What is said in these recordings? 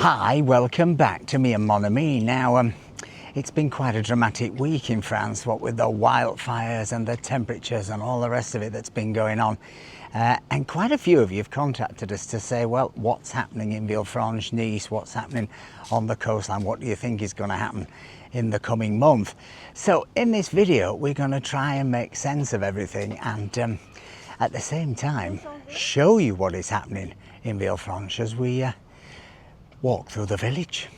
Hi, welcome back to me and Mon Ami. Now, it's been quite a dramatic week in France, what with the wildfires and the temperatures and all the rest of it that's been going on. And quite a few of you have contacted us to say, well, what's happening in Villefranche, Nice, what's happening on the coastline, what do you think is going to happen in the coming month? So in this video, we're going to try and make sense of everything and at the same time, show you what is happening in Villefranche as we walk through the village.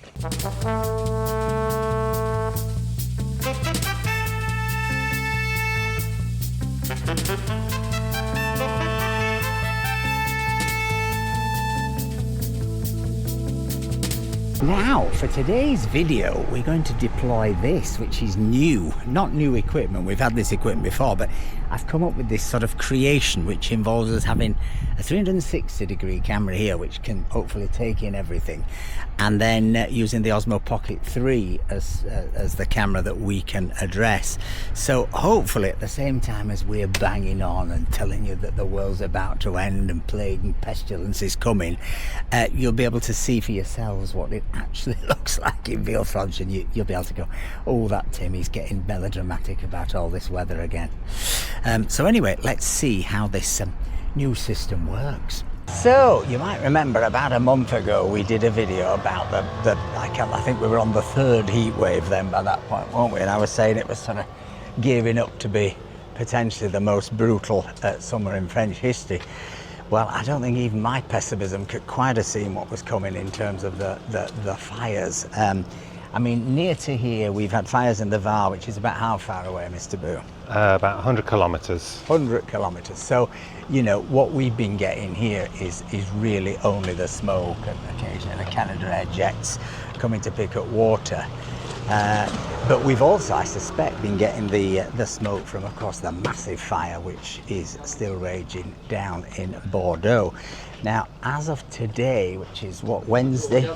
Now, for today's video, we're going to deploy this, which is new, not new equipment. We've had this equipment before, but I've come up with this sort of creation, which involves us having a 360-degree camera here, which can hopefully take in everything, and then using the Osmo Pocket 3 as the camera that we can address. So hopefully at the same time as we're banging on and telling you that the world's about to end and plague and pestilence is coming, you'll be able to see for yourselves what it actually looks like in Villefranche, and you'll be able to go, oh, that Tim, he's getting melodramatic about all this weather again. So anyway, let's see how this new system works. So you might remember about a month ago we did a video about I think we were on the third heat wave then by that point, weren't we? And I was saying it was sort of gearing up to be potentially the most brutal summer in French history. Well, I don't think even my pessimism could quite have seen what was coming in terms of the fires. I mean, near to here, we've had fires in the Var, which is about how far away, Mr. Boo? About 100 kilometres. 100 kilometres. So, you know, what we've been getting here is really only the smoke and occasionally the Canadair jets coming to pick up water. But we've also, I suspect, been getting the smoke from across the massive fire which is still raging down in Bordeaux. Now, as of today, which is what, Wednesday?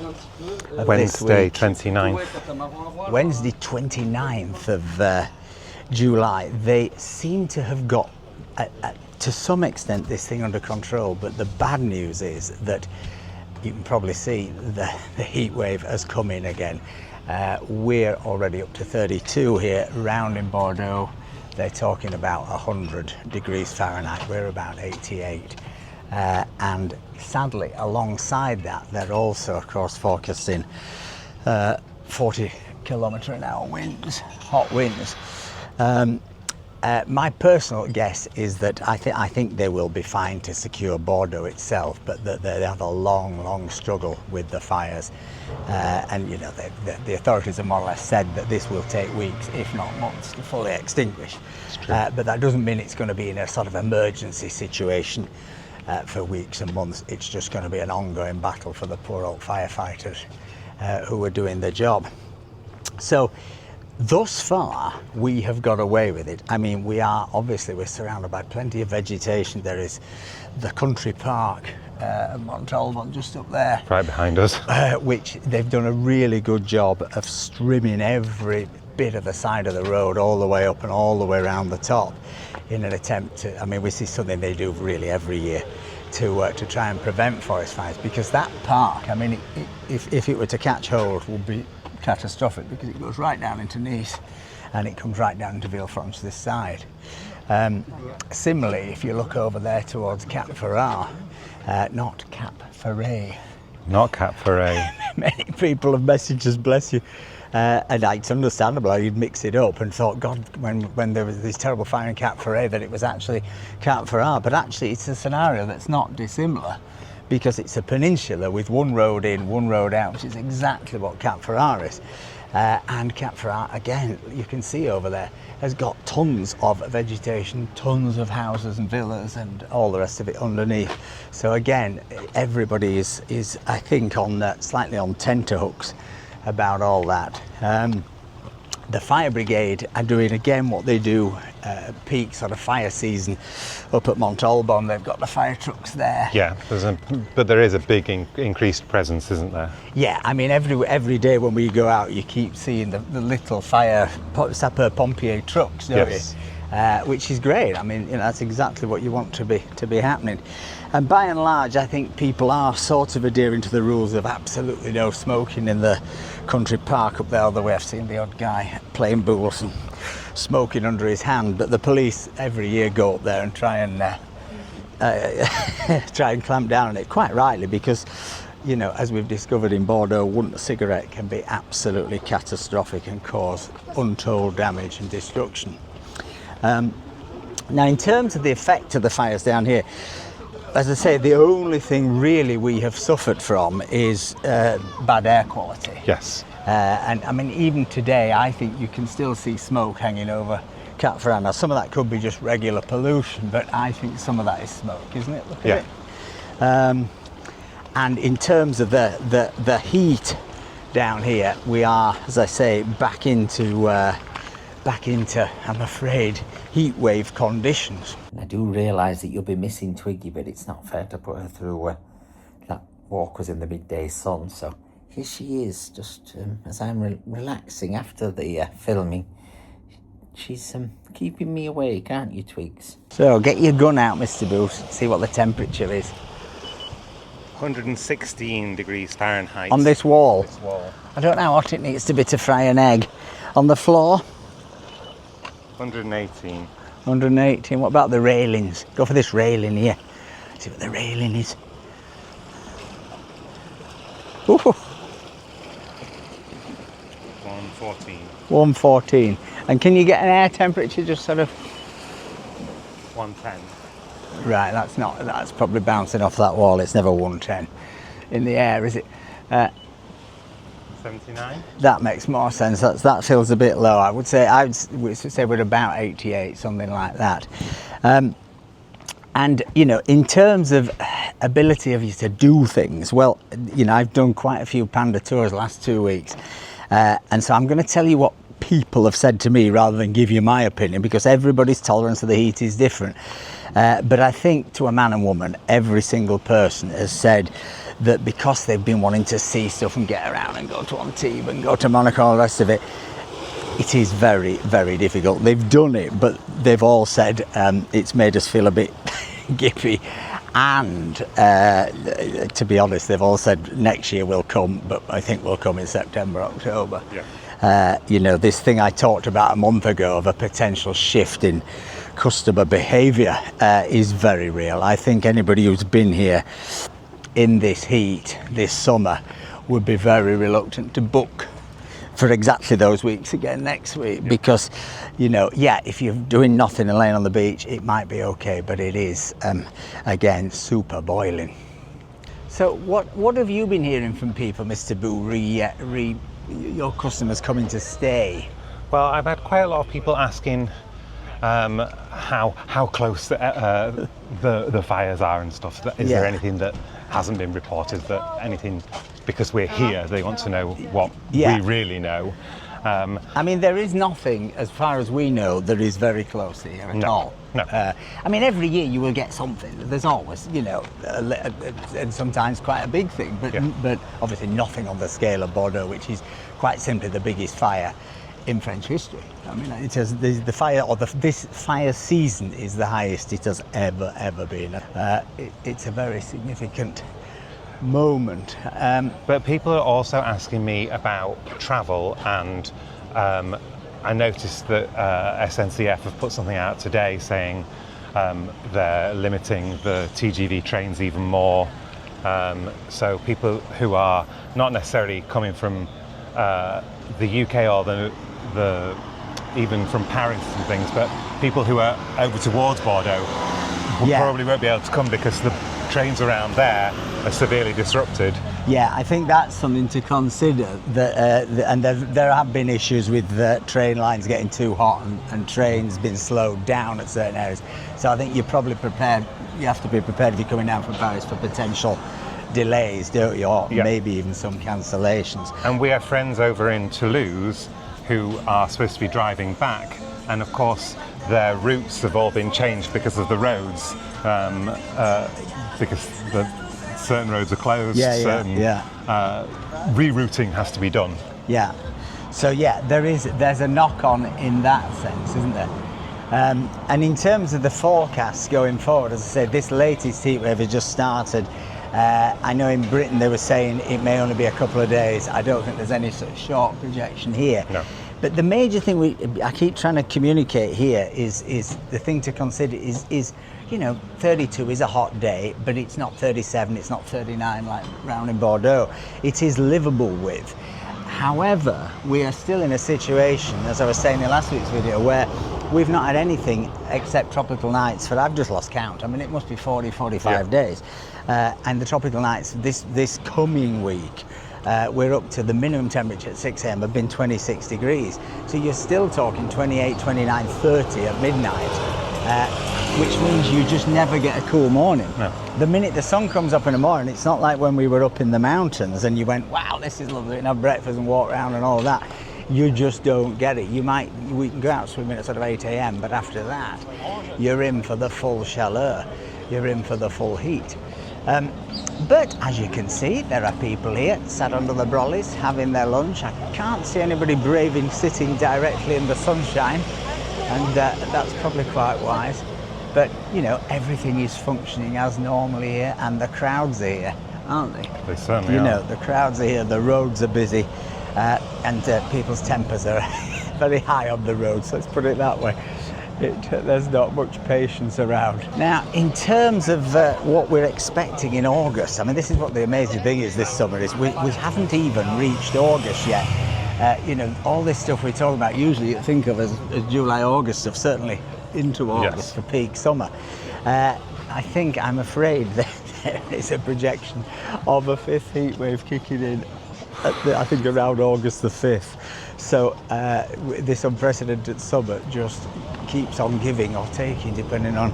Wednesday 29th. Wednesday 29th of July, they seem to have got, to some extent, this thing under control. But the bad news is that you can probably see the heat wave has come in again. We're already up to 32 here, round in Bordeaux. They're talking about 100 degrees Fahrenheit. We're about 88. And sadly, alongside that, they're also, of course, forecasting 40 km/h winds, hot winds. My personal guess is that I think they will be fine to secure Bordeaux itself, but that they have a long struggle with the fires. And you know, the authorities have more or less said that this will take weeks, if not months, to fully extinguish. But that doesn't mean it's going to be in a sort of emergency situation for weeks and months. It's just going to be an ongoing battle for the poor old firefighters who are doing the job. So thus far, we have got away with it. I mean, we're surrounded by plenty of vegetation. There is the country park, Montalban, just up there. Right behind us. Which they've done a really good job of strimming every bit of the side of the road all the way up and all the way around the top in an attempt to, I mean, we see something they do really every year to try and prevent forest fires, because that park, I mean, if it were to catch hold, would be catastrophic, because it goes right down into Nice and it comes right down into Villefranche this side. Similarly, if you look over there towards Cap Ferrat, not Cap Ferret. Not Cap Ferret. Many people have messaged us, bless you. And it's understandable how you'd mix it up and thought, God, when there was this terrible fire in Cap Ferret, that it was actually Cap Ferrat. But actually, it's a scenario that's not dissimilar, because it's a peninsula with one road in, one road out, which is exactly what Cap Ferrat is. And Cap Ferrat, again, you can see over there, has got tons of vegetation, tons of houses and villas and all the rest of it underneath. So again, everybody is I think, on slightly on tenterhooks about all that. The fire brigade are doing again what they do peak sort of fire season up at Montalban. They've got the fire trucks there. Yeah, but there is a big increased presence, isn't there? Yeah, I mean, every day when we go out, you keep seeing the little fire sapeur-pompier trucks, don't you? which is great. I mean, that's exactly what you want to be happening. And by and large, I think people are sort of adhering to the rules of absolutely no smoking in the country park up there, although I've seen the odd guy playing bools and smoking under his hand. But the police every year go up there and try and clamp down on it, quite rightly, because as we've discovered in Bordeaux, one cigarette can be absolutely catastrophic and cause untold damage and destruction. Now, in terms of the effect of the fires down here, as I say, the only thing really we have suffered from is bad air quality. Yes. And I mean, even today, I think you can still see smoke hanging over Carpuride. Now, some of that could be just regular pollution, but I think some of that is smoke, isn't it? Look at it. And in terms of the heat down here, we are, as I say, back into, I'm afraid, heat wave conditions. I do realise that you'll be missing Twiggy, but it's not fair to put her through that walk was in the midday sun. So here she is, just as I'm relaxing after the filming. She's keeping me awake, aren't you, Twigs? So get your gun out, Mr. Booth, see what the temperature is. 116 degrees Fahrenheit. On this wall? This wall. I don't know how hot it needs to be to fry an egg. On the floor? 118. 118. What about the railings? Go for this railing here. See what the railing is. Ooh. 114. 114. And can you get an air temperature just sort of? 110. Right, that's probably bouncing off that wall. It's never 110 in the air, is it? 79. That makes more sense. That feels a bit low. I would say we're about 88, something like that. And in terms of ability of you to do things, well, I've done quite a few panda tours the last 2 weeks, and so I'm going to tell you what people have said to me rather than give you my opinion, because everybody's tolerance of the heat is different. But I think to a man and woman, every single person has said that because they've been wanting to see stuff and get around and go to Antibes and go to Monaco and all the rest of it, it is very, very difficult. They've done it, but they've all said it's made us feel a bit gippy. And to be honest, they've all said next year will come, but I think we'll come in September, October. Yeah. This thing I talked about a month ago of a potential shift in customer behaviour is very real. I think anybody who's been here in this heat this summer would be very reluctant to book for exactly those weeks again next week, because if you're doing nothing and laying on the beach, it might be okay, but it is again super boiling. So what have you been hearing from people, Mr. Boo, your customers coming to stay? Well, I've had quite a lot of people asking how close the fires are and stuff. Is there anything that hasn't been reported, because we're here, they want to know what we really know. I mean, there is nothing, as far as we know, that is very close here at all. No. I mean, every year you will get something. There's always, and sometimes quite a big thing, but obviously nothing on the scale of Bordeaux, which is quite simply the biggest fire in French history. I mean, it has the fire, or this fire season is the highest it has ever been. It's a very significant moment. But people are also asking me about travel, and I noticed that SNCF have put something out today saying they're limiting the TGV trains even more. So people who are not necessarily coming from the UK or the even from Paris and things, but people who are over towards Bordeaux probably won't be able to come because the trains around there are severely disrupted. Yeah, I think that's something to consider. And there have been issues with train lines getting too hot and trains being slowed down at certain areas. So I think you're probably prepared. You have to be prepared if you're coming down from Paris for potential delays, don't you? Or maybe even some cancellations. And we have friends over in Toulouse who are supposed to be driving back, and of course their routes have all been changed because of the roads, because certain roads are closed. Rerouting has to be done. Yeah. So there's a knock-on in that sense, isn't there? And in terms of the forecasts going forward, as I said, this latest heat wave has just started. I know in Britain they were saying it may only be a couple of days. I don't think there's any sort of short projection here. No. But the major thing I keep trying to communicate here is the thing to consider is, you know, 32 is a hot day, but it's not 37, it's not 39 like round in Bordeaux. It is livable with. However, we are still in a situation, as I was saying in last week's video, where we've not had anything except tropical nights for, I've just lost count. I mean, it must be 40, 45 days. And the tropical nights this coming week, we're up to the minimum temperature at 6 a.m. have been 26 degrees. So you're still talking 28, 29, 30 at midnight, which means you just never get a cool morning. No. The minute the sun comes up in the morning, it's not like when we were up in the mountains and you went, wow, this is lovely, and have breakfast and walk around and all that. You just don't get it. We can go out swimming at sort of 8 a.m, but after that, you're in for the full chaleur. You're in for the full heat. But as you can see, there are people here sat under the brollies having their lunch. I can't see anybody braving sitting directly in the sunshine, and that's probably quite wise. But you know, everything is functioning as normally here, and the crowds are here, aren't they? They certainly are. You know, the crowds are here, the roads are busy, and people's tempers are very high on the roads, let's put it that way. There's not much patience around. Now, in terms of what we're expecting in August, I mean, this is what the amazing thing is this summer, is we haven't even reached August yet. You know, all this stuff we talk about usually you think of as July, August stuff, certainly into August for peak summer. I'm afraid that there is a projection of a fifth heat wave kicking in I think around August the 5th. So this unprecedented summer just keeps on giving or taking, depending on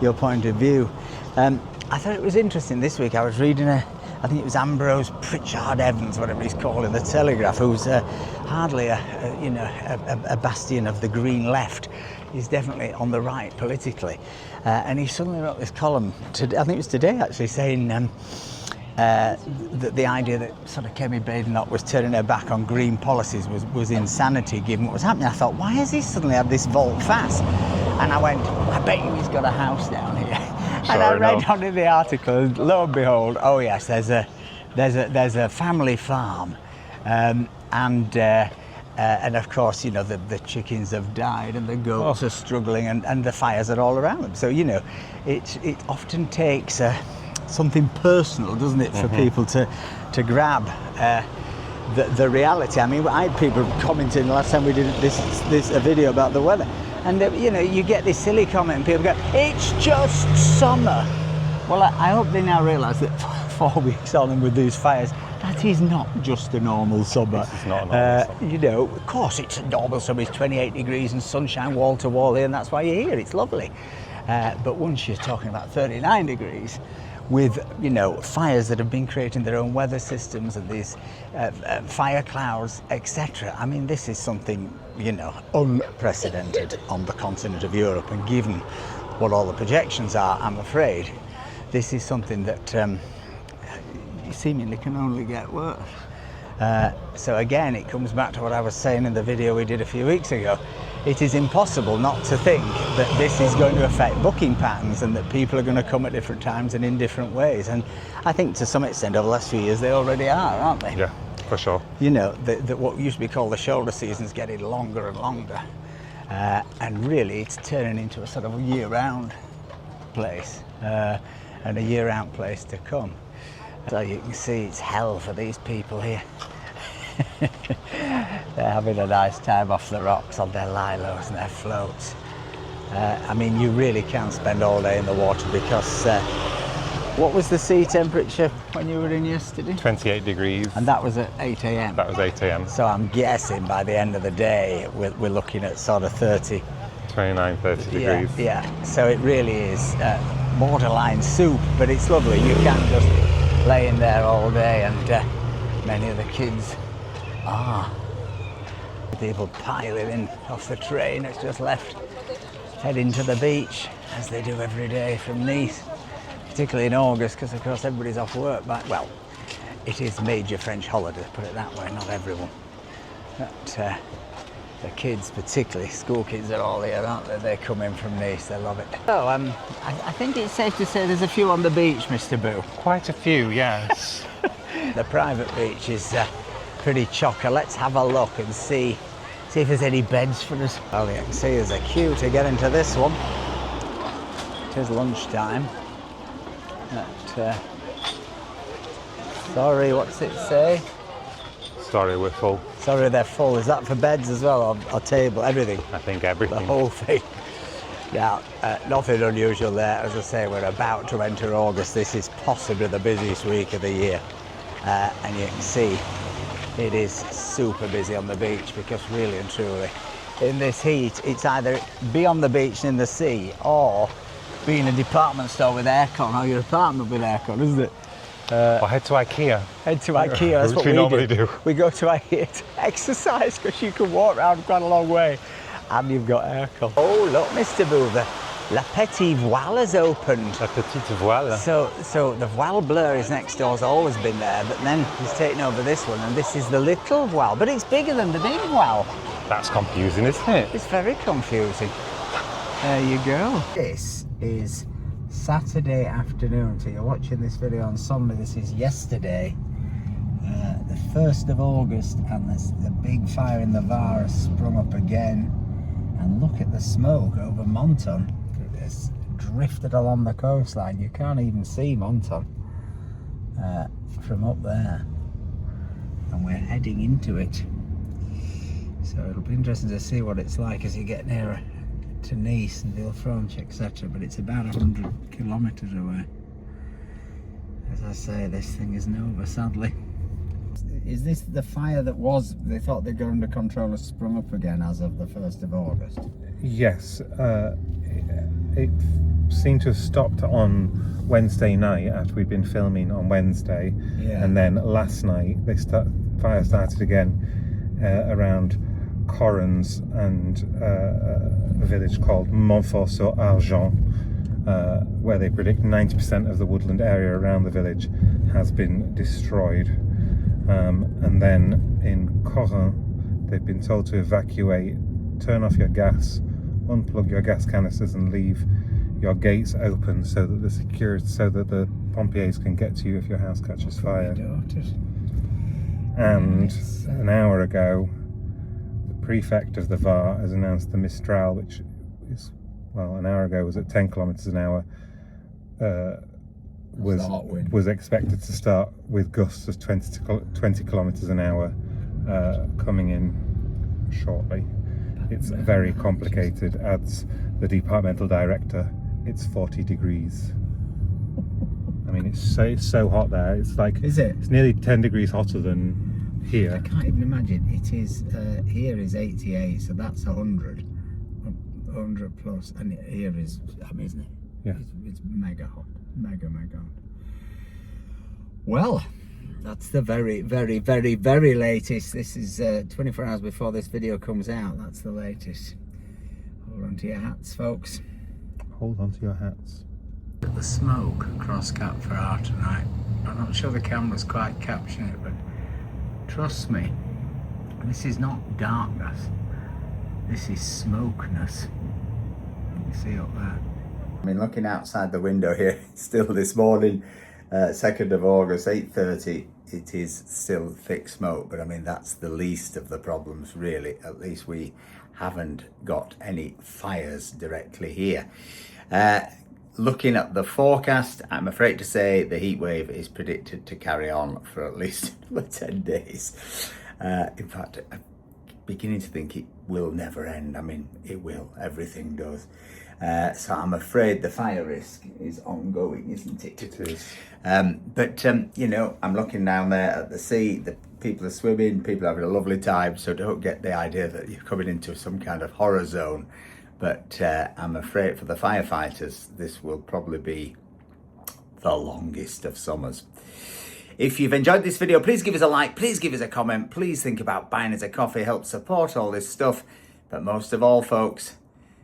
your point of view. I thought it was interesting this week. I was reading I think it was Ambrose Pritchard Evans, whatever he's called, in the Telegraph, who's hardly a bastion of the Green Left. He's definitely on the right politically, and he suddenly wrote this column. I think it was today actually, saying that the idea that sort of Kemi Badenoch was turning her back on green policies was insanity given what was happening. I thought, why has he suddenly had this volte-face? And I went, I bet you he's got a house down here. And I read on in the article, and lo and behold, oh yes, there's a family farm, and of course, you know, the chickens have died and the goats are struggling, and the fires are all around them. So you know, it often takes something personal, doesn't it, for people to grab the reality. I mean, I had people commenting last time we did a video about the weather, and you know, you get this silly comment and people go, it's just summer. Well, I hope they now realise that 4 weeks on and with these fires, that is not just a normal summer. This is not a normal summer. You know, of course it's a normal summer, it's 28 degrees and sunshine wall to wall here, and that's why you're here, it's lovely. But once you're talking about 39 degrees, with, you know, fires that have been creating their own weather systems and these fire clouds, etc. I mean, this is something, you know, unprecedented on the continent of Europe, and given what all the projections are, I'm afraid this is something that seemingly can only get worse. So again, it comes back to what I was saying in the video we did a few weeks ago. It is impossible not to think that this is going to affect booking patterns and that people are going to come at different times and in different ways. And I think to some extent over the last few years they already are, aren't they? Yeah, for sure. You know, what used to be called the shoulder season is getting longer and longer. And really it's turning into a sort of year-round place, and a year-round place to come. So you can see it's hell for these people here. They're having a nice time off the rocks on their lilos and their floats. I mean, you really can spend all day in the water because what was the sea temperature when you were in yesterday? 28 degrees. And that was at 8 a.m. That was 8 a.m. So I'm guessing by the end of the day we're looking at sort of 30. 29, 30 degrees. Yeah. So it really is borderline soup, but it's lovely. You can just lay in there all day, and many of the kids are. People piling in off the train that's just left, heading to the beach, as they do every day from Nice, particularly in August, because of course everybody's off work. But, well, it is major French holiday, put it that way, not everyone. But The kids, particularly school kids, are all here, aren't they? They come in from Nice, they love it. So I think it's safe to say there's a few on the beach, Mr. Boo. Quite a few, yes. The private beach is pretty chocker. Let's have a look and see if there's any beds for us. Well, you can see there's a queue to get into this one. It is lunchtime. But, sorry, what's it say? Sorry, we're full. Sorry, they're full. Is that for beds as well, or table, everything? I think everything. The whole thing. Now, nothing unusual there. As I say, we're about to enter August. This is possibly the busiest week of the year. And you can see it is super busy on the beach, because really and truly, in this heat, it's either be on the beach and in the sea, or be in a department store with aircon, or your apartment with aircon, isn't it? Or head to IKEA. Head to IKEA, that's what we normally do. We go to IKEA to exercise, because you can walk around quite a long way and you've got aircon. Oh, look, Mr. Boo, the La Petite Voile has opened. La Petite Voile. So the Voile Bleu is next door, has always been there, but then he's taken over this one, and this is the little Voile, but it's bigger than the big Voile. That's confusing, isn't it? It's very confusing. There you go. This is Saturday afternoon, so you're watching this video on Sunday. This is yesterday, the 1st of August, and the big fire in the Var has sprung up again. And look at the smoke over Monton. It's drifted along the coastline. You can't even see Monton from up there. And we're heading into it. So it'll be interesting to see what it's like as you get nearer to Nice and Villefranche, etc. But it's about 100 kilometres away. As I say, this thing isn't over, sadly. Is this the fire that was, they thought they'd got under control, has sprung up again as of the 1st of August? Yes. It seemed to have stopped on Wednesday night after we'd been filming on Wednesday. Yeah. And then last night, fire started again around Correns and a village called Montfort-sur-Argent, where they predict 90% of the woodland area around the village has been destroyed. And then in Correns, they've been told to evacuate, turn off your gas, unplug your gas canisters, and leave your gates open so that the pompiers can get to you if your house catches fire. And an hour ago, the prefect of the Var has announced the Mistral, which is, well, an hour ago was at 10 kilometers an hour, was expected to start with gusts of 20 kilometers an hour coming in shortly. It's very complicated. Adds the departmental director, it's 40 degrees. I mean, it's so hot there. It's like, is it? It's nearly 10 degrees hotter than here. I can't even imagine. It is, here is 88, so that's 100 plus, and here is, I mean, isn't it? Yeah. It's mega hot. Mega hot. Well, that's the very, very, very, very latest. This is 24 hours before this video comes out. That's the latest. Hold on to your hats, folks. Hold on to your hats. The smoke across Carpuride tonight. I'm not sure the camera's quite capturing it, but trust me, this is not darkness. This is smokeness. You see up there? I mean, looking outside the window here, still this morning, 2nd of August, 8:30, it is still thick smoke, but I mean, that's the least of the problems, really. At least we haven't got any fires directly here. Looking at the forecast, I'm afraid to say the heat wave is predicted to carry on for at least another 10 days. In fact, I'm beginning to think it will never end. I mean, it will, everything does. So I'm afraid the fire risk is ongoing, isn't it? It is. But you know, I'm looking down there at the sea, the people are swimming, people are having a lovely time, so don't get the idea that you're coming into some kind of horror zone. But I'm afraid for the firefighters, this will probably be the longest of summers. If you've enjoyed this video, please give us a like, please give us a comment, please think about buying us a coffee, help support all this stuff. But most of all, folks,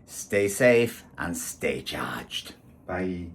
stay safe and stay charged. Bye.